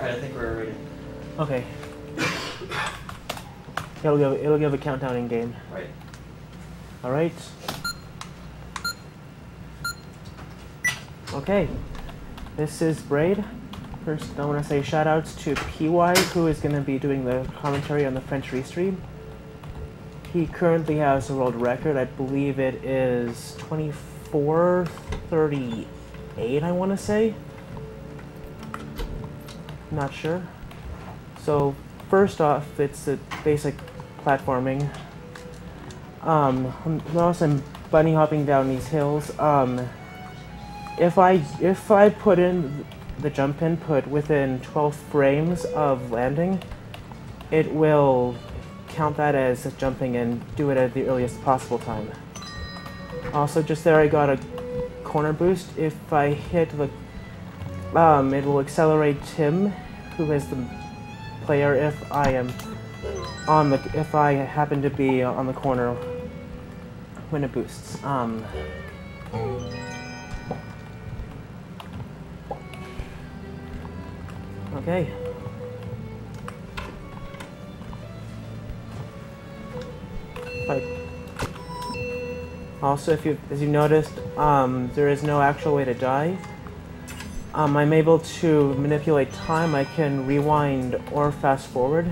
Alright, I think we're ready. Okay. It'll give a countdown in game. Right. Alright. Okay. This is Braid. First, I want to say shoutouts to PY, who is going to be doing the commentary on the French restream. He currently has a world record. I believe it is 24:38, I want to say. Not sure. So, first off, it's the basic platforming. Notice I'm bunny hopping down these hills. If I put in the jump input within 12 frames of landing, it will count that as jumping and do it at the earliest possible time. Also, just there I got a corner boost. If I hit the, it will accelerate Tim, who is the player, if I am on the, if I happen to be on the corner when it boosts. Okay. Also, as you noticed, there is no actual way to die. I'm able to manipulate time. I can rewind or fast forward,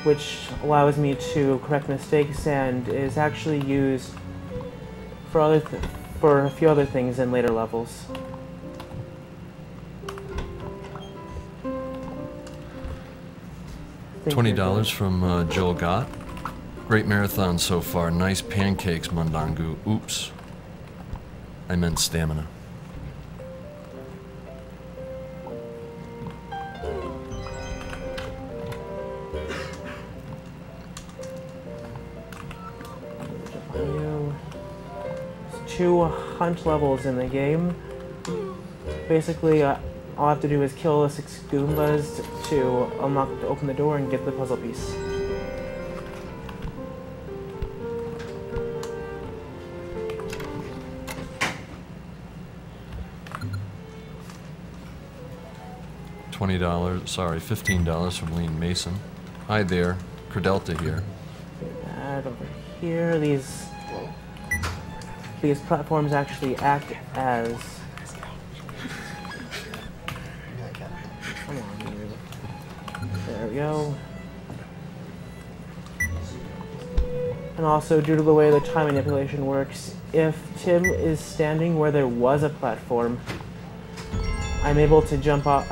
which allows me to correct mistakes and is actually used for for a few other things in later levels. $20 from Joel Gott. Great marathon so far. Nice pancakes, Mundangu. Oops. I meant stamina. There's 2 hunt levels in the game. Basically, all I have to do is kill the 6 Goombas to open the door and get the puzzle piece. $20, sorry, $15 from Lean Mason. Hi there, Credelta here. That over here, these platforms actually act as. Come on, dude. There we go. And also, due to the way the time manipulation works, if Tim is standing where there was a platform, I'm able to jump off.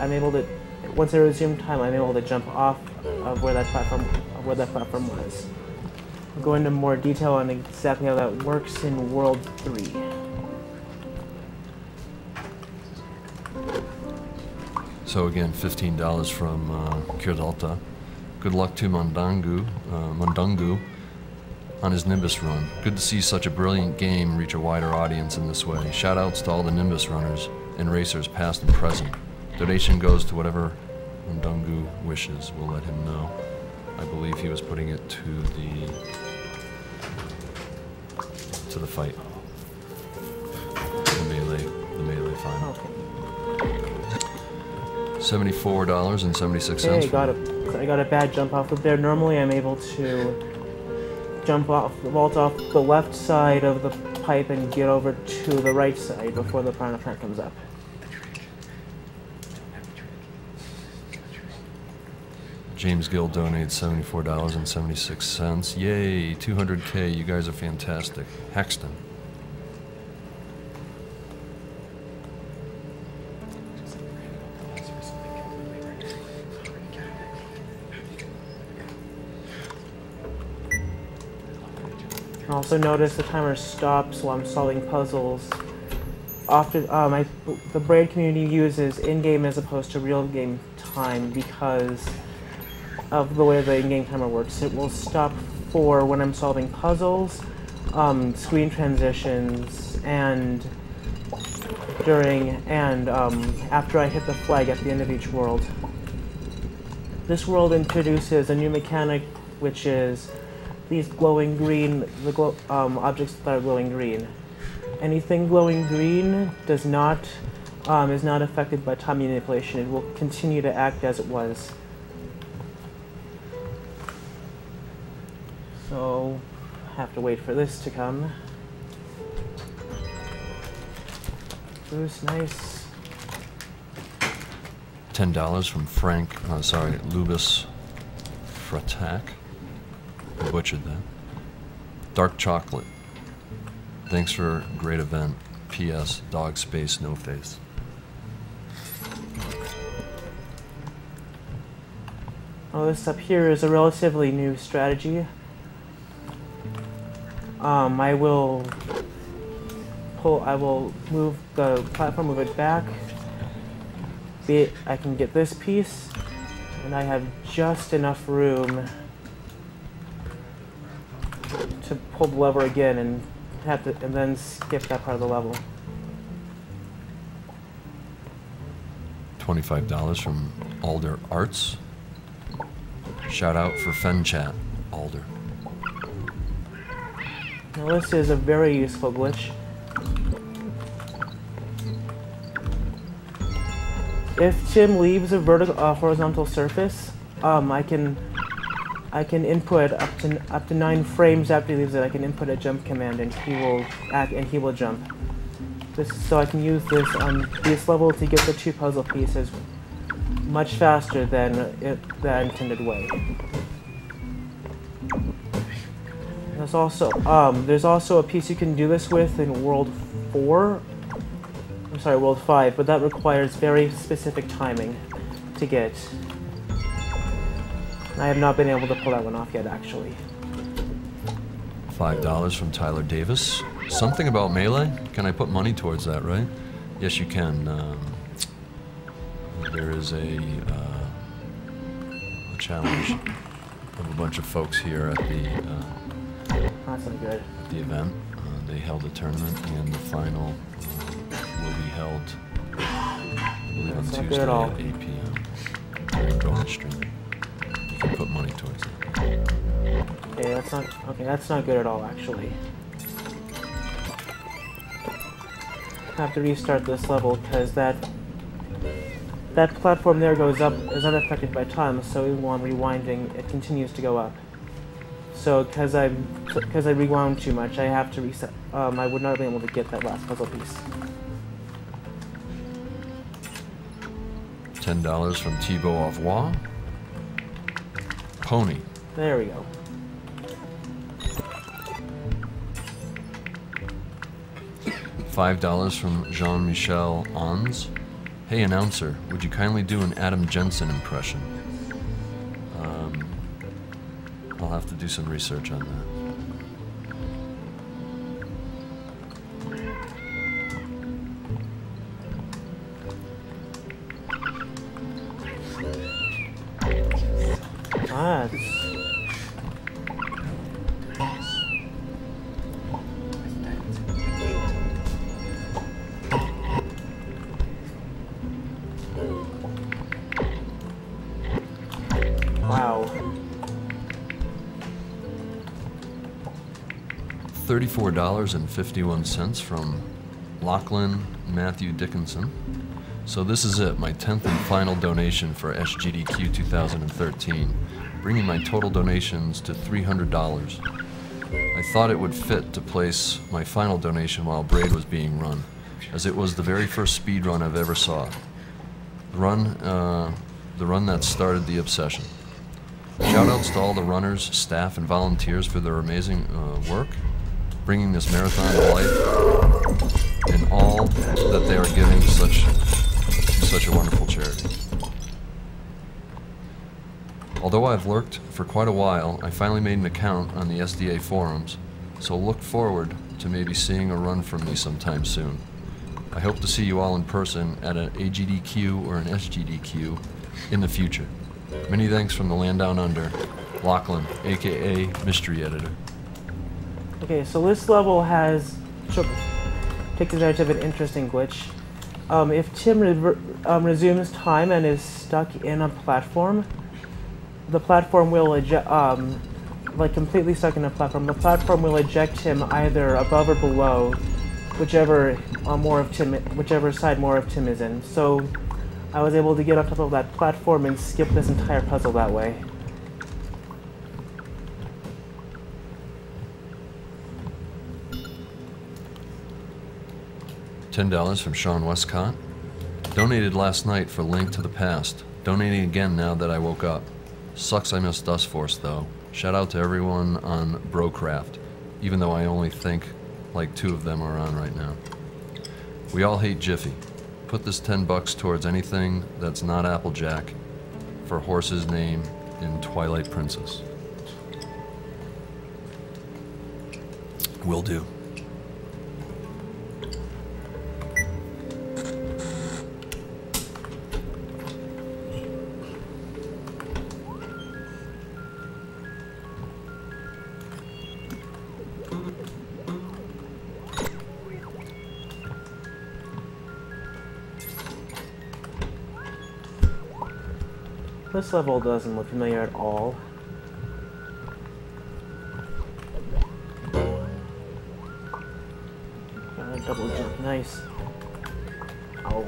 Once I resume time, I'm able to jump off of where that platform was. I'll go into more detail on exactly how that works in World 3. So again, $15 from Kirdalta. Good luck to Mundangu on his Nimbus run. Good to see such a brilliant game reach a wider audience in this way. Shoutouts to all the Nimbus runners and racers past and present. Donation goes to whatever Mundangu wishes. We'll let him know. I believe he was putting it to the fight. The melee final. Okay. $74.76. Okay, I got a bad jump off of there. Normally I'm able to vault off the left side of the pipe and get over to the right side before the final plant comes up. James Gill donates $74.76. Yay, 200K, you guys are fantastic. Hexton. Also notice the timer stops while I'm solving puzzles. Often, the Braid community uses in-game as opposed to real-game time because of the way the in-game timer works. It will stop for when I'm solving puzzles, screen transitions, and after I hit the flag at the end of each world. This world introduces a new mechanic, which is these glowing green, objects that are glowing green. Anything glowing green does not is not affected by time manipulation. It will continue to act as it was. So, have to wait for this to come. Boost, nice. $10 from Frank, Lubis Fratak. I butchered that. Dark chocolate. Thanks for a great event. P.S. Dog space, no face. Oh, this up here is a relatively new strategy. I will move the platform, move it back. I can get this piece, and I have just enough room to pull the lever again and then skip that part of the level. $25 from Alder Arts. Shout out for FenChat, Alder. Now this is a very useful glitch. If Tim leaves a horizontal surface, I can input up to 9 frames after he leaves it. I can input a jump command, and he will jump. So I can use this on this level to get the 2 puzzle pieces much faster than the intended way. There's also a piece you can do this with in World 4. I'm sorry, World 5, but that requires very specific timing to get. I have not been able to pull that one off yet, actually. $5 from Tyler Davis. Something about Melee? Can I put money towards that, right? Yes, you can. There is a challenge of a bunch of folks here at That's not good. the event. They held a tournament, and the final will be held, I believe, on Tuesday at 8 p.m. during bonus stream. You can put money towards that. Okay, that's not good at all, actually. I have to restart this level because that platform there goes up, is unaffected by time, so even while I'm rewinding, it continues to go up. So because I rewound too much, I have to reset. I would not be able to get that last puzzle piece. $10 from Thibaut Avois. Pony. There we go. $5 from Jean-Michel Ons. Hey announcer, would you kindly do an Adam Jensen impression? I'll have to do some research on that. Wow. $34.51 from Lachlan Matthew Dickinson. So this is it, my 10th and final donation for SGDQ 2013, bringing my total donations to $300. I thought it would fit to place my final donation while Braid was being run, as it was the very first speedrun I've ever saw. The run that started the obsession. Shoutouts to all the runners, staff, and volunteers for their amazing work, bringing this marathon to life, and all that they are giving to such a wonderful charity. Although I've lurked for quite a while, I finally made an account on the SDA forums, so look forward to maybe seeing a run from me sometime soon. I hope to see you all in person at an AGDQ or an SGDQ in the future. Many thanks from the land down under, Lachlan, aka Mystery Editor. Okay, so this level takes advantage of an interesting glitch. If Tim resumes time and is stuck in a platform, the platform will completely stuck in a platform. The platform will eject him either above or below whichever side more of Tim is in. So I was able to get on top of that platform and skip this entire puzzle that way. $10 from Sean Westcott. Donated last night for Link to the Past. Donating again now that I woke up. Sucks I missed Dustforce though. Shout out to everyone on Brocraft, even though I only think like 2 of them are on right now. We all hate Jiffy. Put this $10 towards anything that's not Applejack for Horse's name in Twilight Princess. Will do. This level doesn't look familiar at all. Double jump, nice. Oh.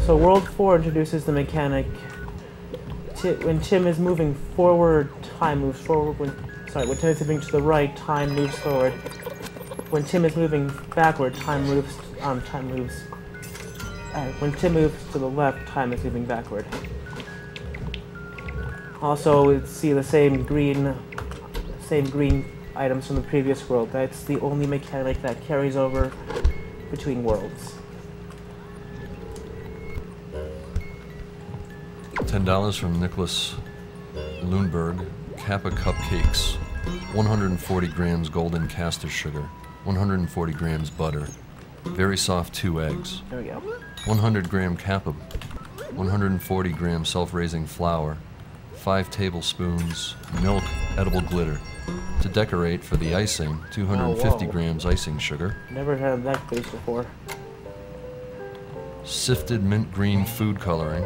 So World 4 introduces the mechanic. When Tim is moving forward, time moves forward. When Tim is moving to the right, time moves forward. When Tim is moving backward, time moves. When Tim moves to the left, time is moving backward. Also, see the same green items from the previous world. That's the only mechanic that carries over between worlds. $10 from Nicholas Lundberg. Kappa Cupcakes. 140 grams golden castor sugar. 140 grams butter. Very soft 2 eggs. There we go. 100 gram Kappa. 140 gram self-raising flour. 5 tablespoons milk edible glitter. To decorate for the icing, 250 grams icing sugar. Never had that base before. Sifted mint green food coloring.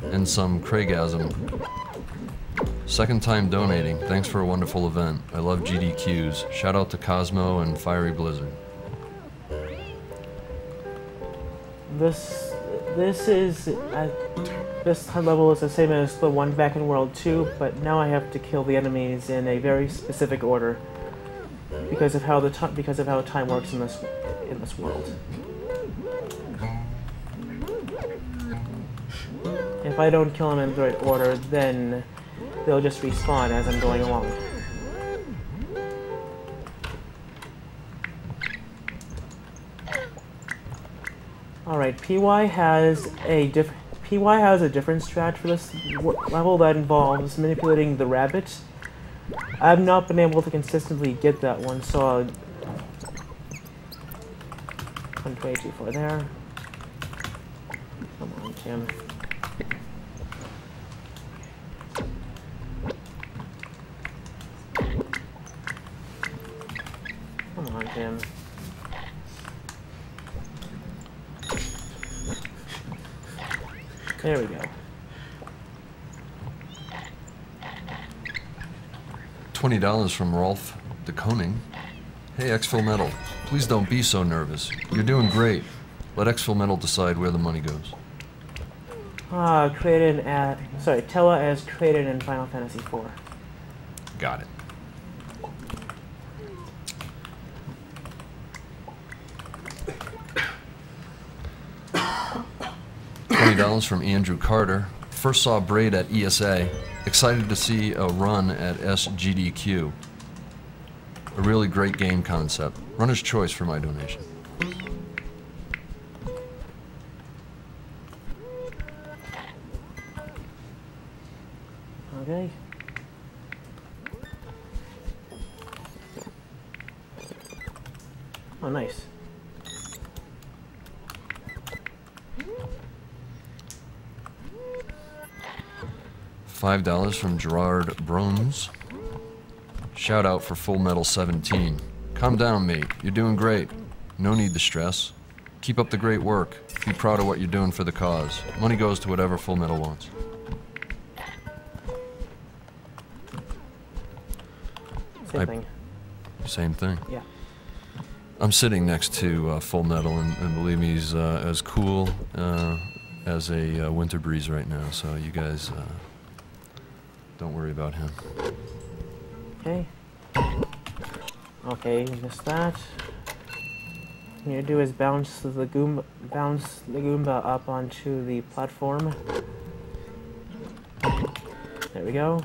And some Craigasm. Second time donating. Thanks for a wonderful event. I love GDQs. Shout out to Cosmo and Fiery Blizzard. This level is the same as the one back in World 2, but now I have to kill the enemies in a very specific order because of how time works in this world. If I don't kill them in the right order, then they'll just respawn as I'm going along. Alright, PY has a different strat for this level that involves manipulating the rabbit. I've not been able to consistently get that one, so I'll 122 there. Come on, Tim. Come on, Tim. There we go. $20 from Rolf de Koning. Hey, xfullmetal, please don't be so nervous. You're doing great. Let xfullmetal decide where the money goes. Tella as created in Final Fantasy IV. Got it. $20 from Andrew Carter. First saw Braid at ESA. Excited to see a run at SGDQ. A really great game concept. Runner's choice for my donation. Okay. Oh, nice. $5 from Gerard Brones. Shout out for Xfullmetal17. Calm down, mate. You're doing great. No need to stress. Keep up the great work. Be proud of what you're doing for the cause. Money goes to whatever Full Metal wants. Same thing. Same thing. Yeah. I'm sitting next to Full Metal, and believe me, he's as cool as a winter breeze right now, so you guys don't worry about him. Okay. Okay, missed that. What you do is bounce the Goomba up onto the platform. There we go.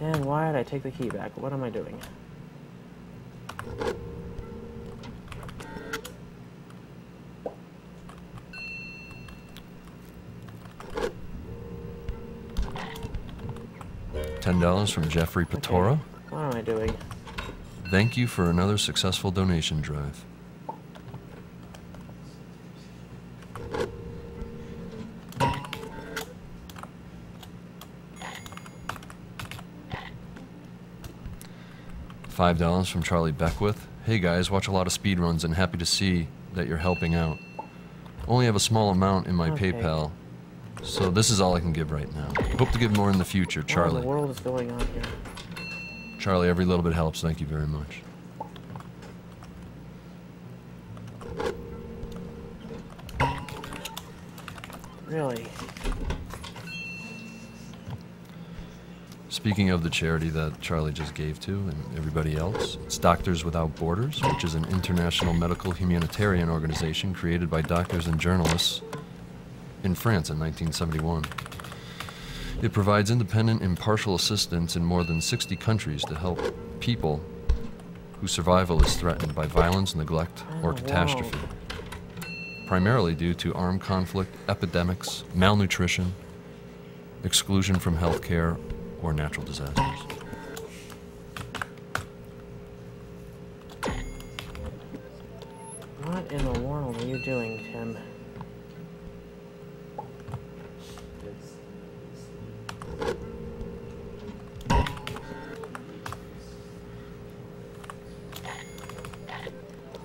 And why did I take the key back? What am I doing? $10 from Jeffrey Patora. Okay. What am I doing? Thank you for another successful donation drive. $5 from Charlie Beckwith. Hey guys, watch a lot of speedruns and happy to see that you're helping out. Only have a small amount in my PayPal, so this is all I can give right now. Hope to give more in the future, Charlie. What in the world is going on here? Charlie, every little bit helps. Thank you very much. Really? Speaking of the charity that Charlie just gave to and everybody else, it's Doctors Without Borders, which is an international medical humanitarian organization created by doctors and journalists in France in 1971. It provides independent, impartial assistance in more than 60 countries to help people whose survival is threatened by violence, neglect, or catastrophe, primarily due to armed conflict, epidemics, malnutrition, exclusion from healthcare, or natural disasters. What in the world are you doing, Tim?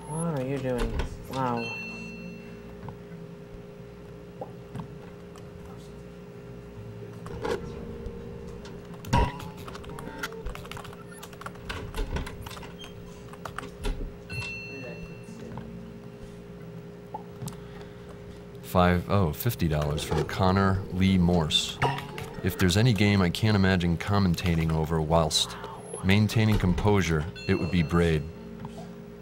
What are you doing? Wow. $50 from Connor Lee Morse. If there's any game I can't imagine commentating over whilst maintaining composure, it would be Braid.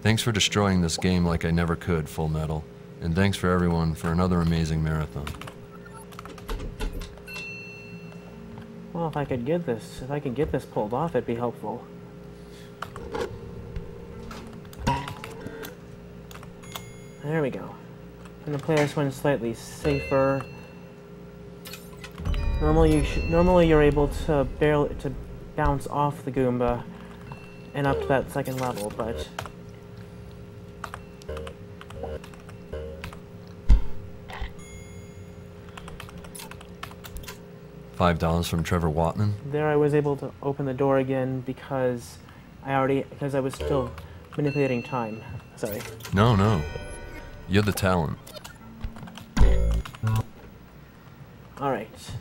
Thanks for destroying this game like I never could, Full Metal. And thanks for everyone for another amazing marathon. Well, if I could get this pulled off, it'd be helpful. There we go. I'm gonna play this one slightly safer. Normally you're able to bounce off the Goomba and up to that second level, but $5 from Trevor Watman. there I was able to open the door again because I was still manipulating time. Sorry. No. You're the talent. Alright.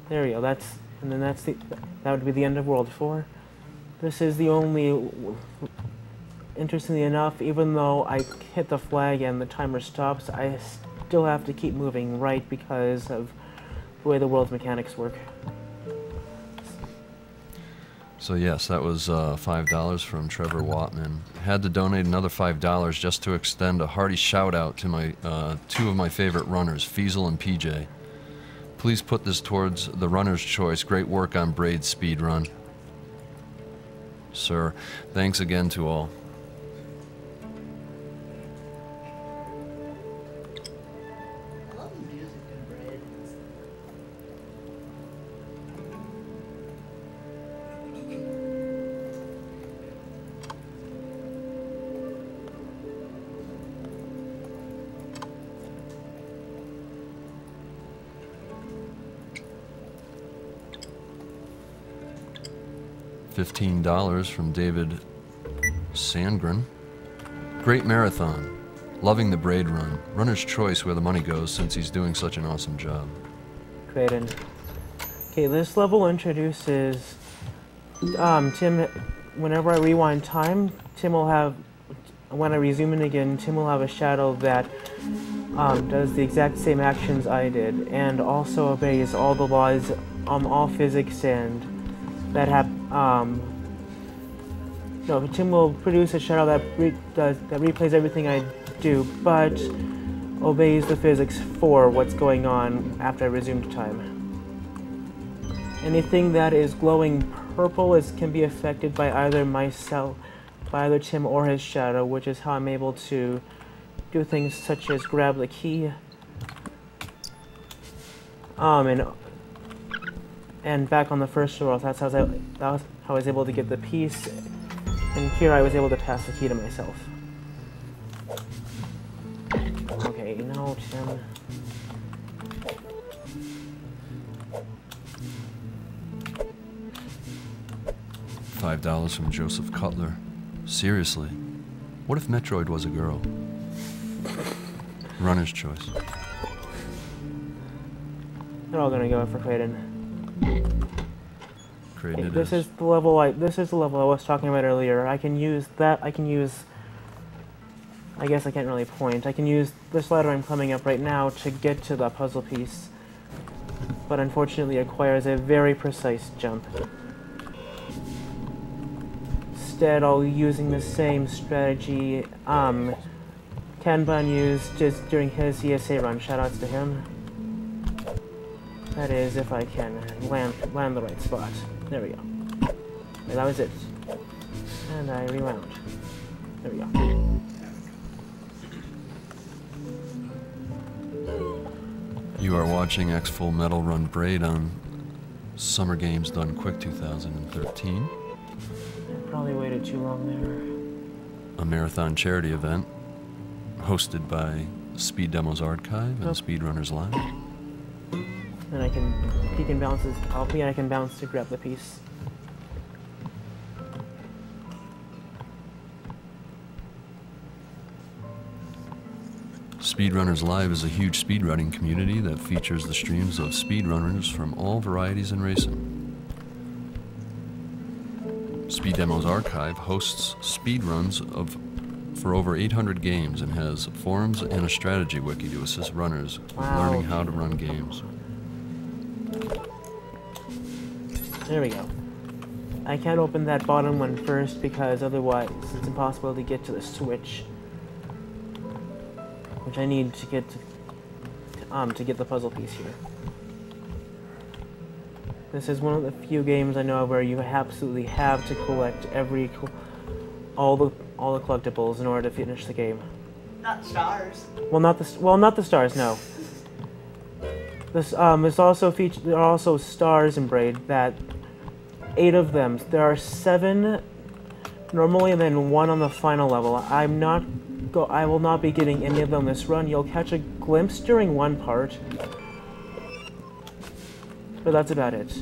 There we go, that would be the end of World 4. This is the only, interestingly enough, even though I hit the flag and the timer stops, I still have to keep moving right because of the way the world's mechanics work. So yes, that was $5 from Trevor Watman. Had to donate another $5 just to extend a hearty shout out to my two of my favorite runners, Feasel and PJ. Please put this towards the runner's choice. Great work on Braid's speedrun. Sir, thanks again to all. I love the music in Braid. $15 from David Sandgren. Great marathon. Loving the Braid run. Runner's choice where the money goes since he's doing such an awesome job. Great. Okay, this level introduces Tim, whenever I rewind time, Tim will have, when I resume it again, Tim will have a shadow that does the exact same actions I did, and also obeys all the laws, all physics, and that no, Tim will produce a shadow that replays everything I do, but obeys the physics for what's going on after I resumed time. Anything that is glowing purple can be affected by either myself, by either Tim or his shadow, which is how I'm able to do things such as grab the key, and back on the first world, that was how I was able to get the piece, and here I was able to pass the key to myself. Okay, now Tim. $5 from Joseph Cutler. Seriously, what if Metroid was a girl? Runner's choice. They're all gonna go for Creighton. Creighton it This is the level I was talking about earlier. I can use that. I guess I can't really point. I can use this ladder I'm climbing up right now to get to the puzzle piece, but unfortunately it requires a very precise jump. Instead, I'll be using the same strategy Kanban used just during his ESA run. Shoutouts to him. That is, if I can land the right spot. There we go. Okay, that was it. And I rewound. There we go. You are watching xfullmetal run Braid on Summer Games Done Quick 2013. Probably waited too long there. A marathon charity event hosted by Speed Demos Archive and Speedrunners Live. And he can bounce his copy, and I can bounce to grab the piece. Speedrunners Live is a huge speedrunning community that features the streams of speedrunners from all varieties in racing. Speed Demos Archive hosts speedruns for over 800 games and has forums and a strategy wiki to assist runners learning how to run games. There we go. I can't open that bottom one first because otherwise it's impossible to get to the switch, which I need to get to get the puzzle piece here. This is one of the few games I know of where you absolutely have to collect all the collectibles in order to finish the game. Not stars. Well, not the stars. No. This is also there are also stars in Braid. That 8 of them. There are 7 normally, and then 1 on the final level. I will not be getting any of them this run. You'll catch a glimpse during one part, but that's about it.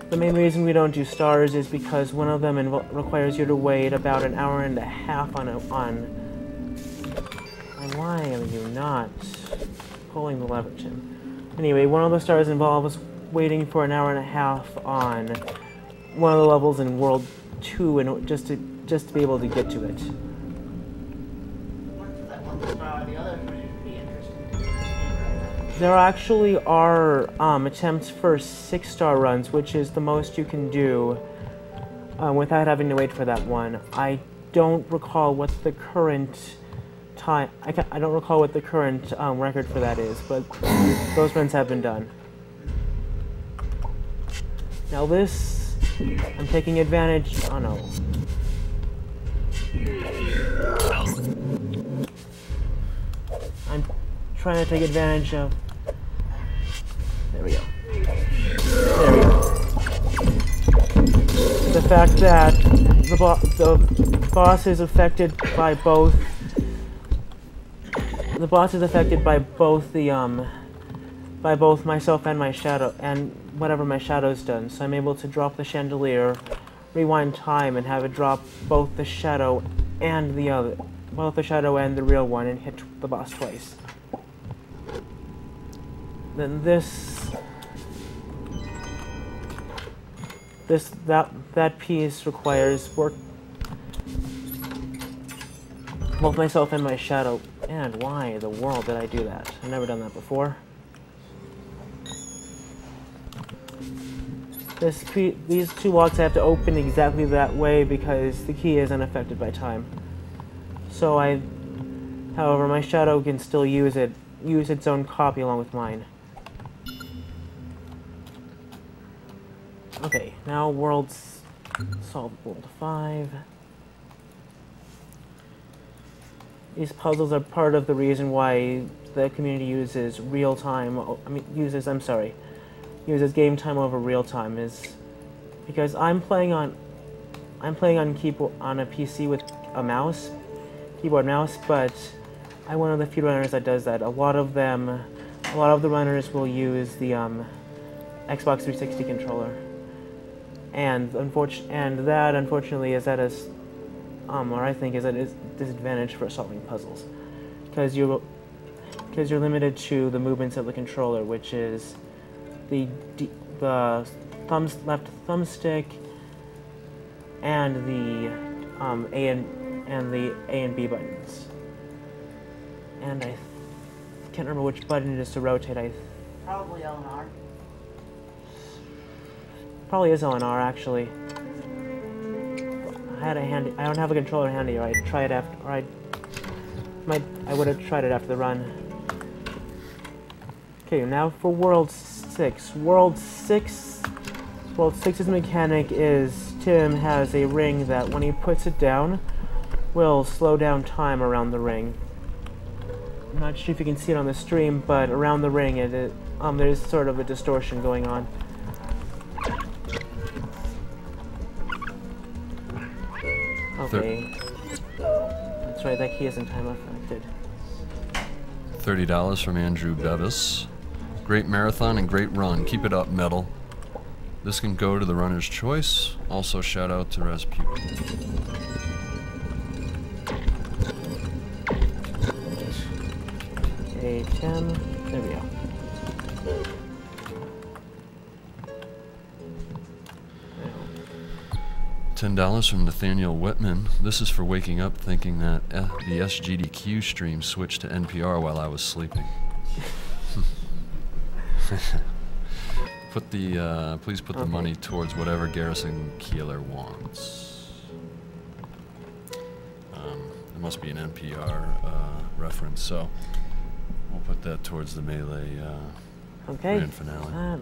The main reason we don't do stars is because one of them requires you to wait about an hour and a half on. And why are you not pulling the lever, Tim? Anyway, one of the stars involves waiting for an hour and a half on one of the levels in World 2, and just to be able to get to it. There actually are attempts for 6-star runs, which is the most you can do without having to wait for that one. I don't recall what the current time. I don't recall what the current record for that is, but those runs have been done. Now this, I'm taking advantage. Oh no. I'm trying to take advantage of. There we go. There we go. The fact that the boss is affected by both. The boss is affected by both by both myself and my shadow, and whatever my shadow's done. So I'm able to drop the chandelier, rewind time, and have it drop both the shadow and the real one, and hit the boss twice. Then this that piece requires work. Both myself and my shadow. And why in the world did I do that? I've never done that before. These two locks I have to open exactly that way because the key is unaffected by time. So however, my shadow can still use its own copy along with mine. Okay, now solve world 5. These puzzles are part of the reason why the community uses uses game time over real time, is because I'm playing on keyboard on a PC with a keyboard mouse, but I'm one of the few runners that does that. A lot of the runners will use the Xbox 360 controller, and that unfortunately is at a or I think is at a disadvantage for solving puzzles, because you're limited to the movements of the controller, which is the left thumbstick and the A and B buttons. And I can't remember which button it is to rotate. Probably L and R. Probably is L and R actually. I don't have a controller handy, or I'd try it after. Or I would have tried it after the run. Okay, now for World 6. World 6's mechanic is Tim has a ring that when he puts it down will slow down time around the ring. I'm not sure if you can see it on the stream, but around the ring there's sort of a distortion going on. Okay. That's right, that key isn't time affected. $30 from Andrew Bevis. Great marathon and great run. Keep it up, Metal. This can go to the runner's choice. Also, shout out to Rasputin. Okay, 10. There we go. $10 from Nathaniel Whitman. This is for waking up thinking that the SGDQ stream switched to NPR while I was sleeping. Please put the money towards whatever Garrison Keeler wants. It must be an NPR reference, so we'll put that towards the Melee grand finale.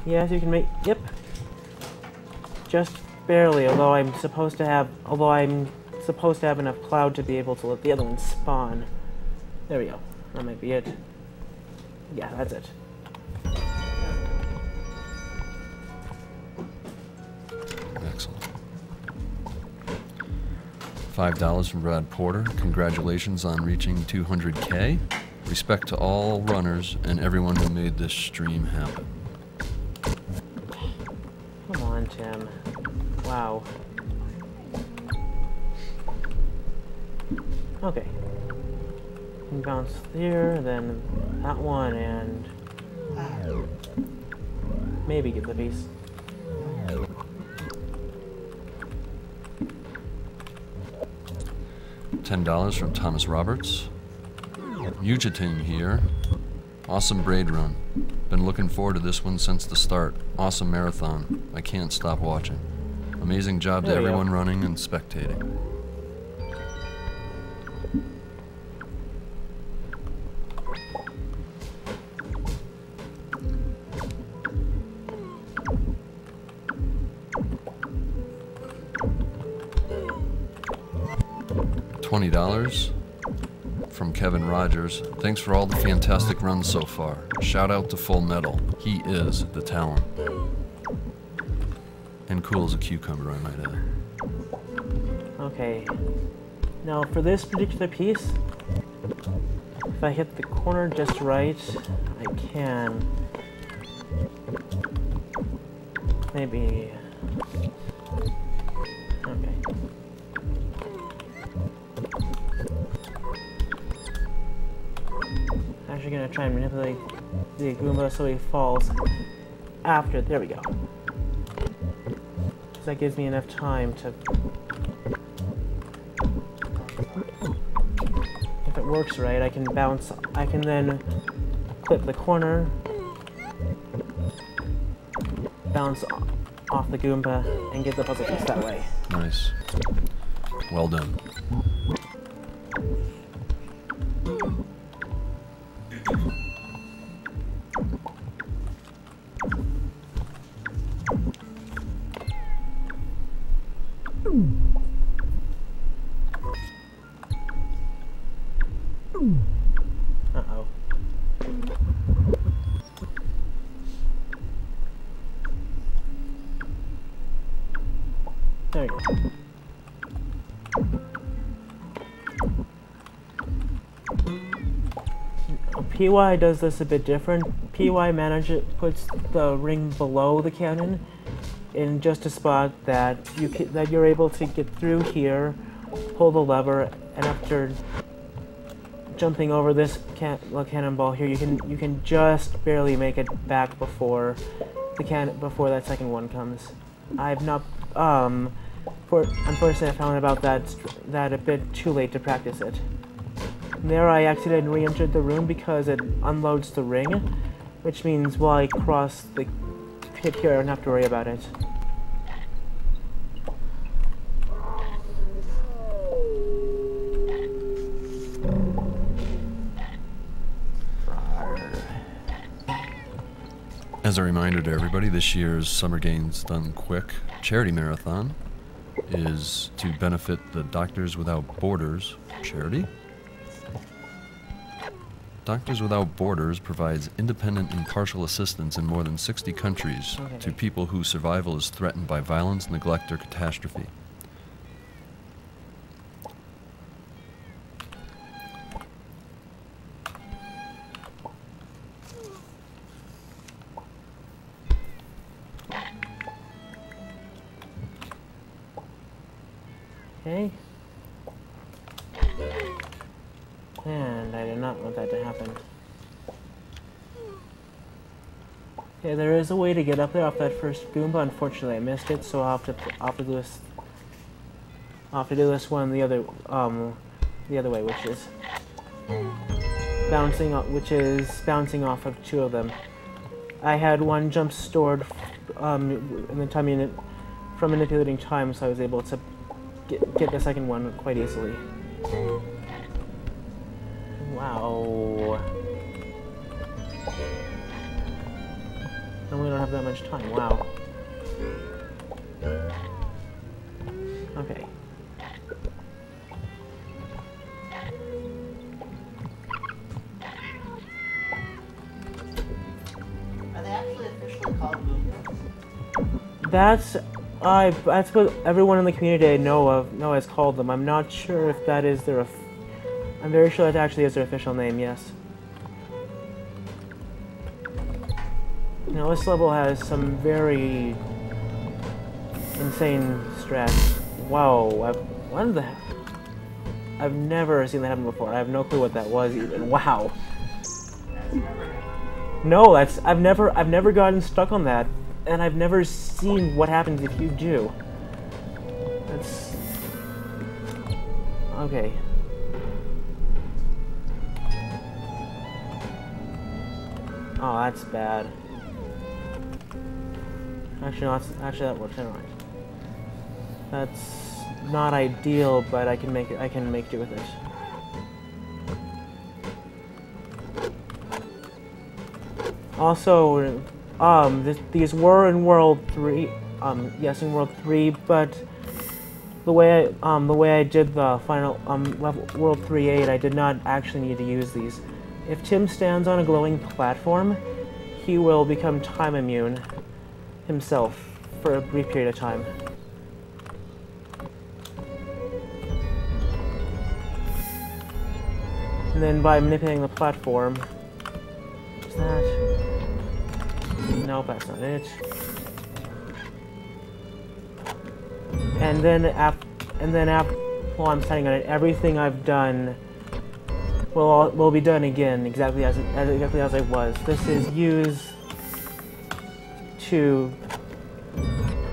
Yes, you can make. Yep. Just barely, although I'm supposed to have enough cloud to be able to let the other one spawn. There we go. That might be it. Yeah, that's it. Excellent. $5 from Brad Porter. Congratulations on reaching 200K. Respect to all runners and everyone who made this stream happen. Come on, Tim. Wow. Okay. Bounce here, then that one, and maybe get the piece. $10 from Thomas Roberts. Mujiting here. Awesome Braid run. Been looking forward to this one since the start. Awesome marathon. I can't stop watching. Amazing job to everyone running and spectating. $20 from Kevin Rogers. Thanks for all the fantastic runs so far. Shout out to Full Metal. He is the talent. And cool as a cucumber, I might add. Okay. Now for this particular piece, if I hit the corner just right, I can maybe. Okay. actually gonna try and manipulate the Goomba so he falls after. There we go. So that gives me enough time to. If it works right, I can bounce. I can then clip the corner, bounce off the Goomba, and get the puzzle piece that way. Nice. Well done. Uh-oh. There we go. PY does this a bit different. PY puts the ring below the cannon in just a spot that you're able to get through here, pull the lever, and after jumping over this cannonball here, you can just barely make it back before that second one comes. I've not unfortunately I found about that a bit too late to practice it. There I accidentally re-entered the room because it unloads the ring, which means while I cross the pit here, I don't have to worry about it. As a reminder to everybody, this year's Summer Games Done Quick charity marathon is to benefit the Doctors Without Borders charity. Doctors Without Borders provides independent, impartial assistance in more than 60 countries to people whose survival is threatened by violence, neglect, or catastrophe. Okay. And I did not want that to happen. Okay, there is a way to get up there off that first Goomba. Unfortunately, I missed it, so I'll have to do this. I'll have to do this one the other way, which is bouncing off of two of them. I had one jump stored in the time unit from manipulating time, so I was able to get the second one quite easily. Wow. And we don't have that much time. Wow. Okay. Are they actually officially called Goombas? That's what everyone in the community has called them. I'm not sure if that is their. I'm very sure that actually is their official name. Yes. Now this level has some very insane strats. Whoa! I've never seen that happen before. I have no clue what that was even. Wow. No, I've never gotten stuck on that. And I've never seen what happens if you do. That's... Okay. Oh, that's bad. Actually, no, that works. Never mind. That's not ideal, but I can make do with it. Also, these were in World 3. Yes, in World 3, but the way I did the final level World 3.8, I did not actually need to use these. If Tim stands on a glowing platform, he will become time immune himself for a brief period of time. And then by manipulating the platform, is that? Nope, that's not it. And then while I'm standing on it, everything I've done will be done again exactly as it was. This is used to.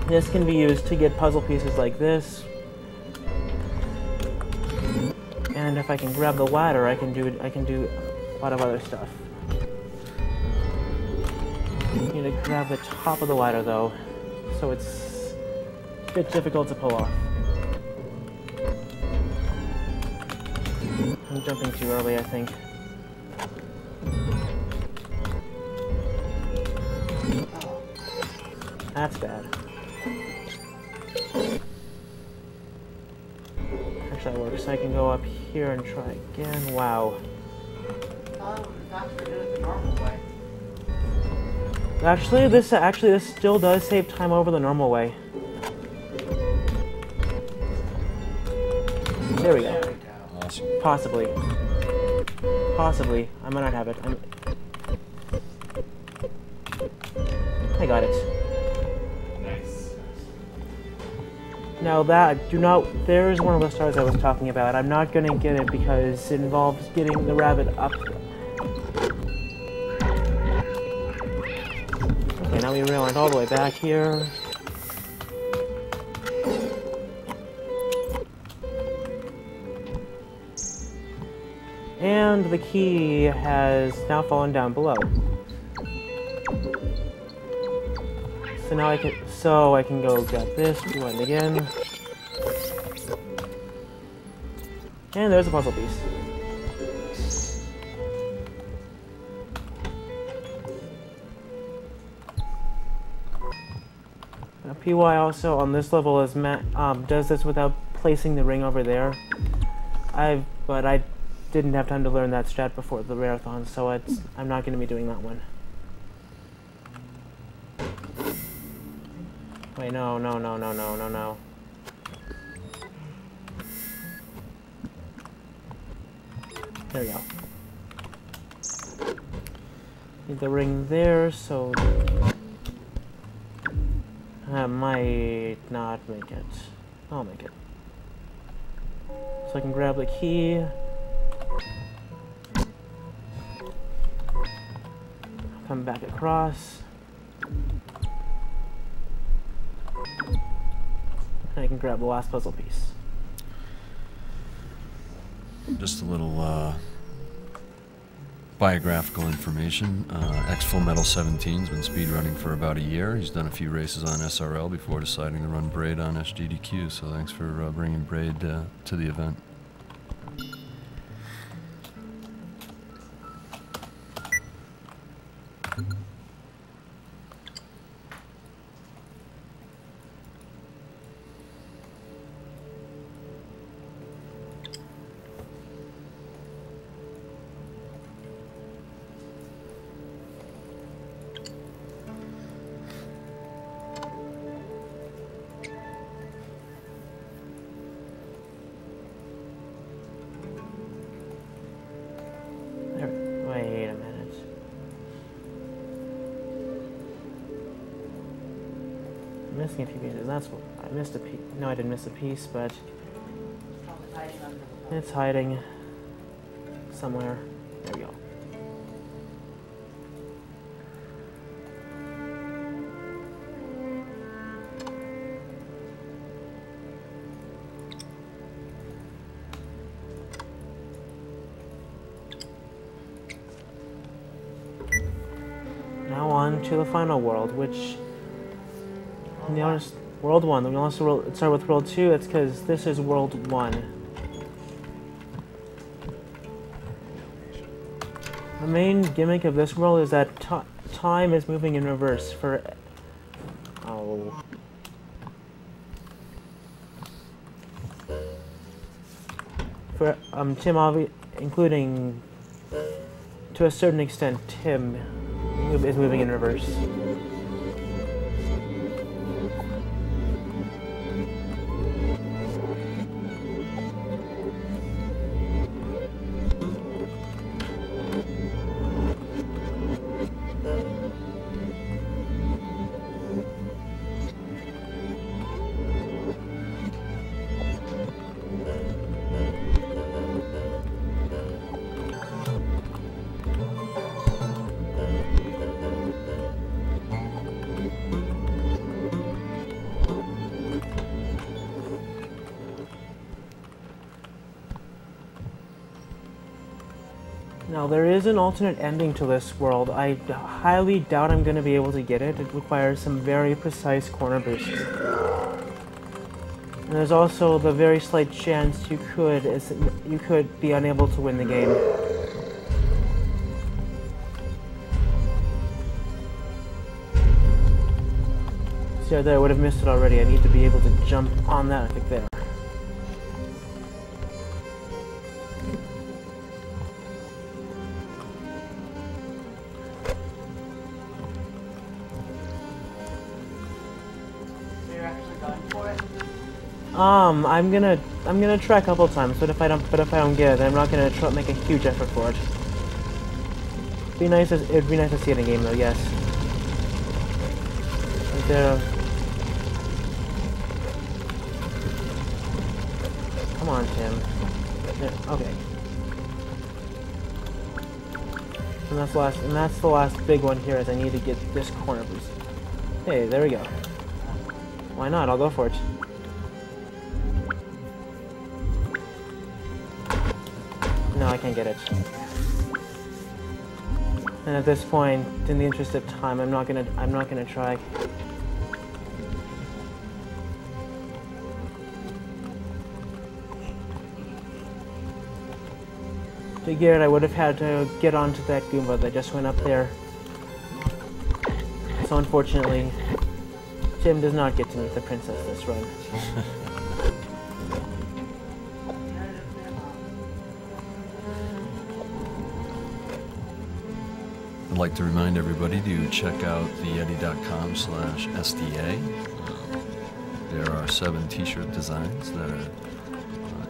This can be used to get puzzle pieces like this. And if I can grab the ladder, I can do a lot of other stuff. I need to grab the top of the ladder though, so it's a bit difficult to pull off. I'm jumping too early, I think. That's bad. Actually, that works. I can go up here and try again. Wow. Actually, this still does save time over the normal way. There we go. Awesome. Possibly. Possibly. I might not have it. I got it. Nice. Now there's one of the stars I was talking about. I'm not gonna get it because it involves getting the rabbit up. Okay, now we rewind all the way back here. And the key has now fallen down below. So now I can go get this, rewind again. And there's a puzzle piece. Now PY also on this level is does this without placing the ring over there. But I didn't have time to learn that strat before the marathon, so I'm not going to be doing that one. Wait, no. There we go. Need the ring there, so I might not make it. I'll make it. So I can grab the key. Come back across. And I can grab the last puzzle piece. Just a little biographical information. xfullmetal17's been speedrunning for about a year. He's done a few races on SRL before deciding to run Braid on SGDQ, so thanks for bringing Braid to the event. Wait a minute. I'm missing a few pieces. That's what I missed a piece. No, I didn't miss a piece, but it's hiding somewhere. There we go. Now on to the final world, which, when you notice, World 1. When you also start with World 2, it's because this is World 1. The main gimmick of this world is that time is moving in reverse for... Oh... For, Tim, including, to a certain extent, Tim is moving in reverse. Now, there is an alternate ending to this world. I highly doubt I'm going to be able to get it. It requires some very precise corner boosts. And there's also the very slight chance you could be unable to win the game. See, there, I would have missed it already. I need to be able to jump on that, I think, there. I'm gonna try a couple times, but if I don't get it, then I'm not gonna make a huge effort for it. It'd be nice to see it in a game, though. Yes. Right there. Come on, Tim. Yeah, okay. And that's the last big one here. Is I need to get this corner boost. Hey, there we go. Why not? I'll go for it. No, I can't get it. And at this point, in the interest of time, I'm not gonna try. To get it, I would have had to get onto that Goomba that just went up there. So unfortunately, Tim does not get to meet the princess this run. I'd like to remind everybody to check out theyeti.com/SDA. There are 7 t-shirt designs that are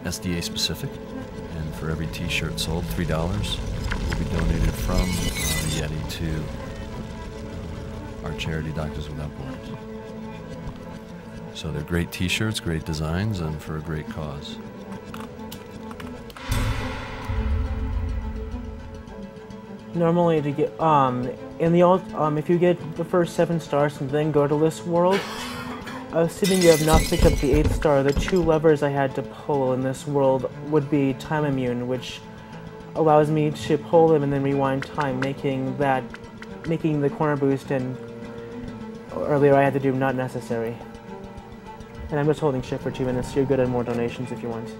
SDA specific, and for every t-shirt sold, $3 will be donated from the Yeti to our charity, Doctors Without Borders. So they're great t-shirts, great designs, and for a great cause. Normally, to get if you get the first 7 stars and then go to this world, assuming you have not picked up the 8th star, the 2 levers I had to pull in this world would be time immune, which allows me to pull them and then rewind time, making the corner boost and earlier I had to do not necessary. And I'm just holding shift for 2 minutes. So you're good at more donations if you want.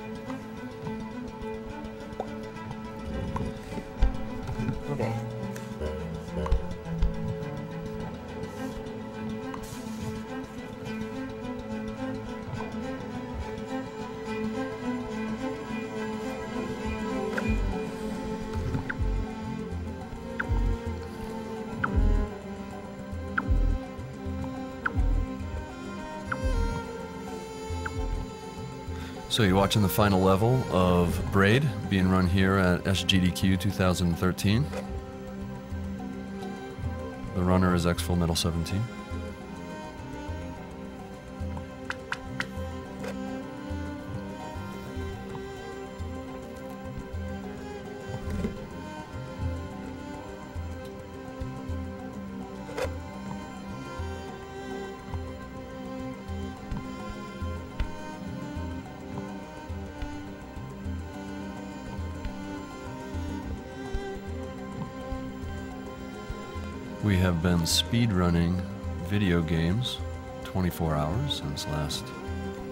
Okay. So you're watching the final level of Braid being run here at SGDQ 2013. The runner is xfullmetal17. We have been speedrunning video games 24 hours since last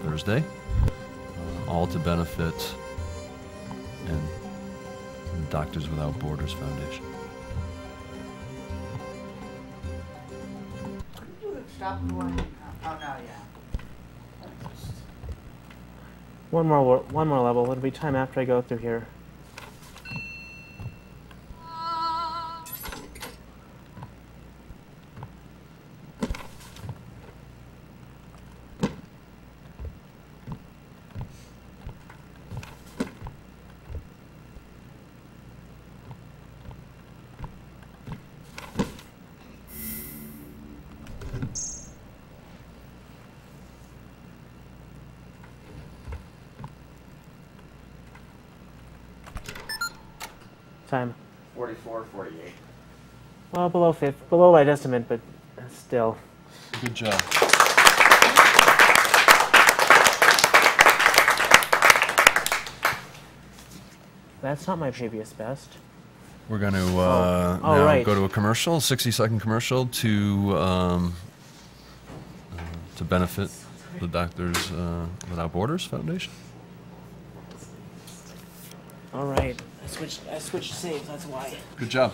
Thursday, all to benefit the Doctors Without Borders Foundation. Stop the one. Oh no, yeah. One more level. It'll be time after I go through here. Time. 44:48. Well, below my estimate, but still. Good job. That's not my previous best. We're going to now go to a commercial, 60-second commercial to benefit the Doctors Without Borders Foundation. All right. I switched saves. That's why. Good job.